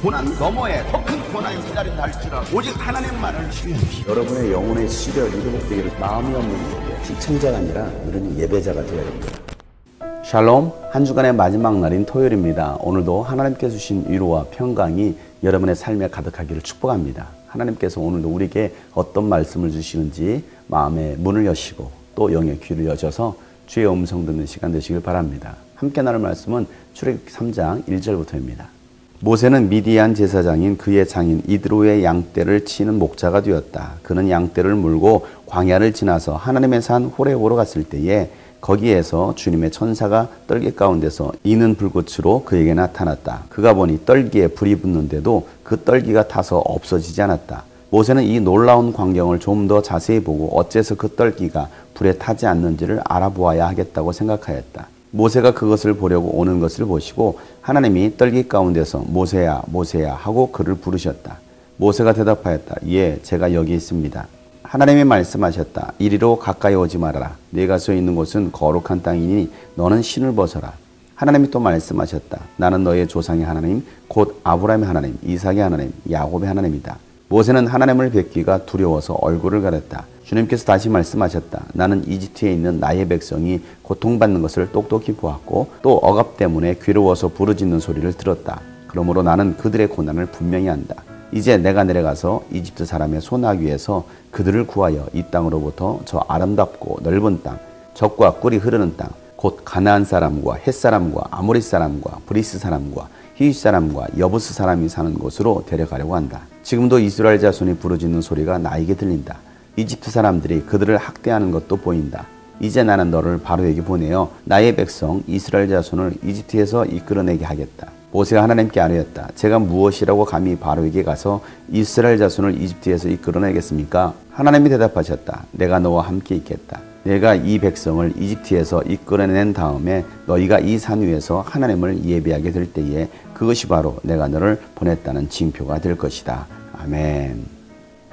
고난 너머에 더 큰 고난이 기다린다 할지라도 오직 하나님만을 신뢰하십시오. 여러분의 영혼의 시력이 회복되기를 마음이 없는 시청자가 아니라 우리는 예배자가 되어야 합니다. 샬롬, 한 주간의 마지막 날인 토요일입니다. 오늘도 하나님께서 주신 위로와 평강이 여러분의 삶에 가득하기를 축복합니다. 하나님께서 오늘도 우리에게 어떤 말씀을 주시는지 마음의 문을 여시고 또 영의 귀를 여셔서 주의 음성 듣는 시간 되시길 바랍니다. 함께 나눌 말씀은 출애굽기 3장 1절부터입니다. 모세는 미디안 제사장인 그의 장인 이드로의 양떼를 치는 목자가 되었다. 그는 양떼를 물고 광야를 지나서 하나님의 산 호렙으로 갔을 때에 거기에서 주님의 천사가 떨기 가운데서 이는 불꽃으로 그에게 나타났다. 그가 보니 떨기에 불이 붙는데도 그 떨기가 타서 없어지지 않았다. 모세는 이 놀라운 광경을 좀 더 자세히 보고 어째서 그 떨기가 불에 타지 않는지를 알아보아야 하겠다고 생각하였다. 모세가 그것을 보려고 오는 것을 보시고 하나님이 떨기 가운데서 모세야 모세야 하고 그를 부르셨다. 모세가 대답하였다. 예, 제가 여기 있습니다. 하나님이 말씀하셨다. 이리로 가까이 오지 말아라. 네가 서 있는 곳은 거룩한 땅이니 너는 신을 벗어라. 하나님이 또 말씀하셨다. 나는 너의 조상의 하나님, 곧 아브라함의 하나님, 이삭의 하나님, 야곱의 하나님이다. 모세는 하나님을 뵙기가 두려워서 얼굴을 가렸다. 주님께서 다시 말씀하셨다. 나는 이집트에 있는 나의 백성이 고통받는 것을 똑똑히 보았고 또 억압 때문에 괴로워서 부르짖는 소리를 들었다. 그러므로 나는 그들의 고난을 분명히 안다. 이제 내가 내려가서 이집트 사람의 소나기에서 그들을 구하여 이 땅으로부터 저 아름답고 넓은 땅, 젖과 꿀이 흐르는 땅, 곧 가나안 사람과 헷 사람과 아모리 사람과 브리스 사람과 히윗 사람과 여부스 사람이 사는 곳으로 데려가려고 한다. 지금도 이스라엘 자손이 부르짖는 소리가 나에게 들린다. 이집트 사람들이 그들을 학대하는 것도 보인다. 이제 나는 너를 바로에게 보내어 나의 백성 이스라엘 자손을 이집트에서 이끌어내게 하겠다. 모세가 하나님께 아뢰었다. 제가 무엇이라고 감히 바로에게 가서 이스라엘 자손을 이집트에서 이끌어내겠습니까? 하나님이 대답하셨다. 내가 너와 함께 있겠다. 내가 이 백성을 이집트에서 이끌어낸 다음에 너희가 이 산 위에서 하나님을 예배하게 될 때에 그것이 바로 내가 너를 보냈다는 징표가 될 것이다. 아멘.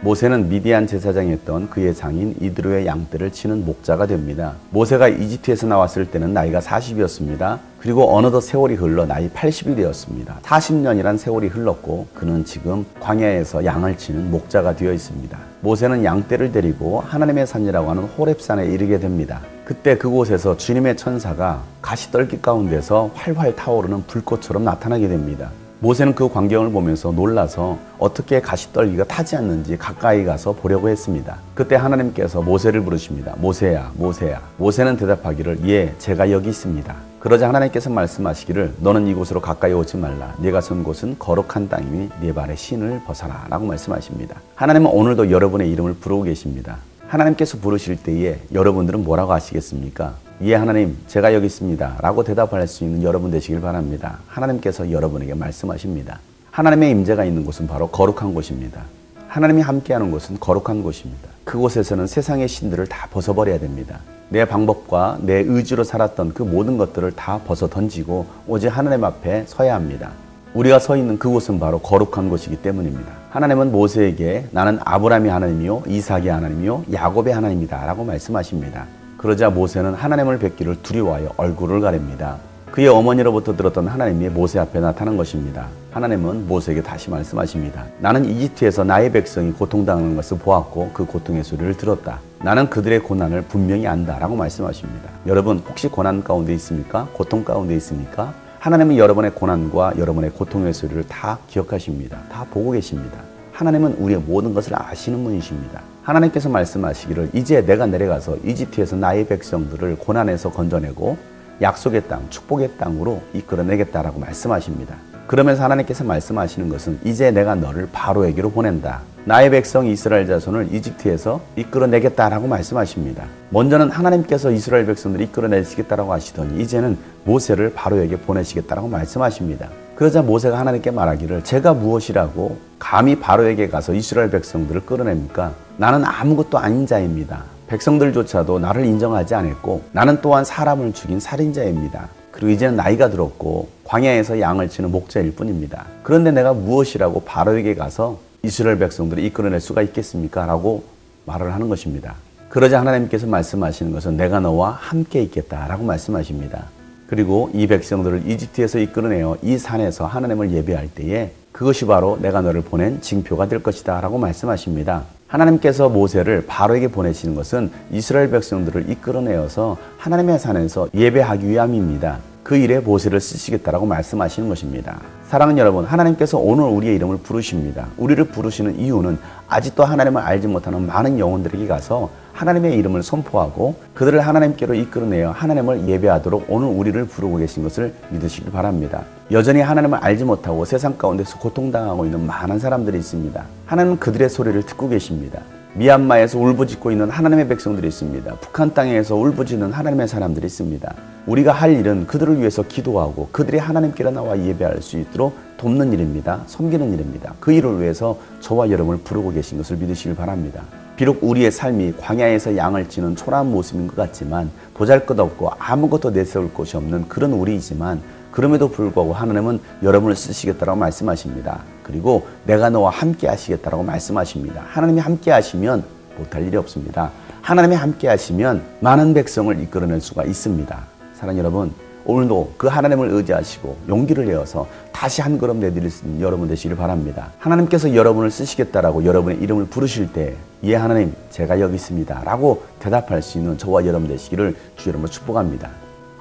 모세는 미디안 제사장이었던 그의 장인 이드로의 양떼를 치는 목자가 됩니다. 모세가 이집트에서 나왔을 때는 나이가 40이었습니다. 그리고 어느덧 세월이 흘러 나이 80이 되었습니다. 40년이란 세월이 흘렀고 그는 지금 광야에서 양을 치는 목자가 되어 있습니다. 모세는 양떼를 데리고 하나님의 산이라고 하는 호렙산에 이르게 됩니다. 그때 그곳에서 주님의 천사가 가시떨기 가운데서 활활 타오르는 불꽃처럼 나타나게 됩니다. 모세는 그 광경을 보면서 놀라서 어떻게 가시떨기가 타지 않는지 가까이 가서 보려고 했습니다. 그때 하나님께서 모세를 부르십니다. 모세야, 모세야. 모세는 대답하기를 예, 제가 여기 있습니다. 그러자 하나님께서 말씀하시기를 너는 이곳으로 가까이 오지 말라. 네가 선 곳은 거룩한 땅이니 네 발에 신을 벗어라 라고 말씀하십니다. 하나님은 오늘도 여러분의 이름을 부르고 계십니다. 하나님께서 부르실 때에 여러분들은 뭐라고 하시겠습니까? 예, 하나님, 제가 여기 있습니다 라고 대답할 수 있는 여러분 되시길 바랍니다. 하나님께서 여러분에게 말씀하십니다. 하나님의 임재가 있는 곳은 바로 거룩한 곳입니다. 하나님이 함께하는 곳은 거룩한 곳입니다. 그곳에서는 세상의 신들을 다 벗어버려야 됩니다. 내 방법과 내 의지로 살았던 그 모든 것들을 다 벗어 던지고 오직 하나님 앞에 서야 합니다. 우리가 서 있는 그곳은 바로 거룩한 곳이기 때문입니다. 하나님은 모세에게 나는 아브라함의 하나님이요 이삭의 하나님이요 야곱의 하나님이다 라고 말씀하십니다. 그러자 모세는 하나님을 뵙기를 두려워하여 얼굴을 가립니다. 그의 어머니로부터 들었던 하나님이 모세 앞에 나타난 것입니다. 하나님은 모세에게 다시 말씀하십니다. 나는 이집트에서 나의 백성이 고통당하는 것을 보았고 그 고통의 소리를 들었다. 나는 그들의 고난을 분명히 안다 라고 말씀하십니다. 여러분 혹시 고난 가운데 있습니까? 고통 가운데 있습니까? 하나님은 여러분의 고난과 여러분의 고통의 소리를 다 기억하십니다. 다 보고 계십니다. 하나님은 우리의 모든 것을 아시는 분이십니다. 하나님께서 말씀하시기를 이제 내가 내려가서 이집트에서 나의 백성들을 고난에서 건져내고 약속의 땅, 축복의 땅으로 이끌어내겠다라고 말씀하십니다. 그러면서 하나님께서 말씀하시는 것은 이제 내가 너를 바로에게로 보낸다. 나의 백성 이스라엘 자손을 이집트에서 이끌어내겠다라고 말씀하십니다. 먼저는 하나님께서 이스라엘 백성들을 이끌어내시겠다라고 하시더니 이제는 모세를 바로에게 보내시겠다라고 말씀하십니다. 그러자 모세가 하나님께 말하기를 제가 무엇이라고 감히 바로에게 가서 이스라엘 백성들을 끌어냅니까? 나는 아무것도 아닌 자입니다. 백성들조차도 나를 인정하지 않았고 나는 또한 사람을 죽인 살인자입니다. 그리고 이제는 나이가 들었고 광야에서 양을 치는 목자일 뿐입니다. 그런데 내가 무엇이라고 바로에게 가서 이스라엘 백성들을 이끌어낼 수가 있겠습니까? 라고 말을 하는 것입니다. 그러자 하나님께서 말씀하시는 것은 내가 너와 함께 있겠다라고 말씀하십니다. 그리고 이 백성들을 이집트에서 이끌어내어 이 산에서 하나님을 예배할 때에 그것이 바로 내가 너를 보낸 징표가 될 것이다 라고 말씀하십니다. 하나님께서 모세를 바로에게 보내시는 것은 이스라엘 백성들을 이끌어내어서 하나님의 산에서 예배하기 위함입니다. 그 일에 모세를 쓰시겠다라고 말씀하시는 것입니다. 사랑하는 여러분, 하나님께서 오늘 우리의 이름을 부르십니다. 우리를 부르시는 이유는 아직도 하나님을 알지 못하는 많은 영혼들에게 가서 하나님의 이름을 선포하고 그들을 하나님께로 이끌어내어 하나님을 예배하도록 오늘 우리를 부르고 계신 것을 믿으시길 바랍니다. 여전히 하나님을 알지 못하고 세상 가운데서 고통당하고 있는 많은 사람들이 있습니다. 하나님은 그들의 소리를 듣고 계십니다. 미얀마에서 울부짖고 있는 하나님의 백성들이 있습니다. 북한 땅에서 울부짖는 하나님의 사람들이 있습니다. 우리가 할 일은 그들을 위해서 기도하고 그들이 하나님께로 나와 예배할 수 있도록 돕는 일입니다. 섬기는 일입니다. 그 일을 위해서 저와 여러분을 부르고 계신 것을 믿으시길 바랍니다. 비록 우리의 삶이 광야에서 양을 치는 초라한 모습인 것 같지만 보잘것없고 아무것도 내세울 곳이 없는 그런 우리이지만 그럼에도 불구하고 하나님은 여러분을 쓰시겠다라고 말씀하십니다. 그리고 내가 너와 함께 하시겠다라고 말씀하십니다. 하나님이 함께 하시면 못할 일이 없습니다. 하나님이 함께 하시면 많은 백성을 이끌어낼 수가 있습니다. 사랑하는 여러분, 오늘도 그 하나님을 의지하시고 용기를 내어서 다시 한 걸음 내디딜 수 있는 여러분 되시길 바랍니다. 하나님께서 여러분을 쓰시겠다라고 여러분의 이름을 부르실 때 예 하나님 제가 여기 있습니다 라고 대답할 수 있는 저와 여러분 되시기를 주 여러분을 축복합니다.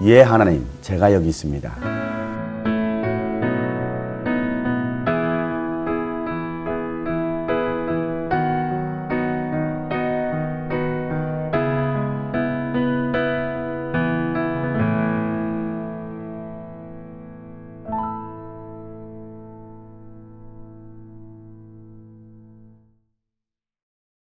예 하나님 제가 여기 있습니다.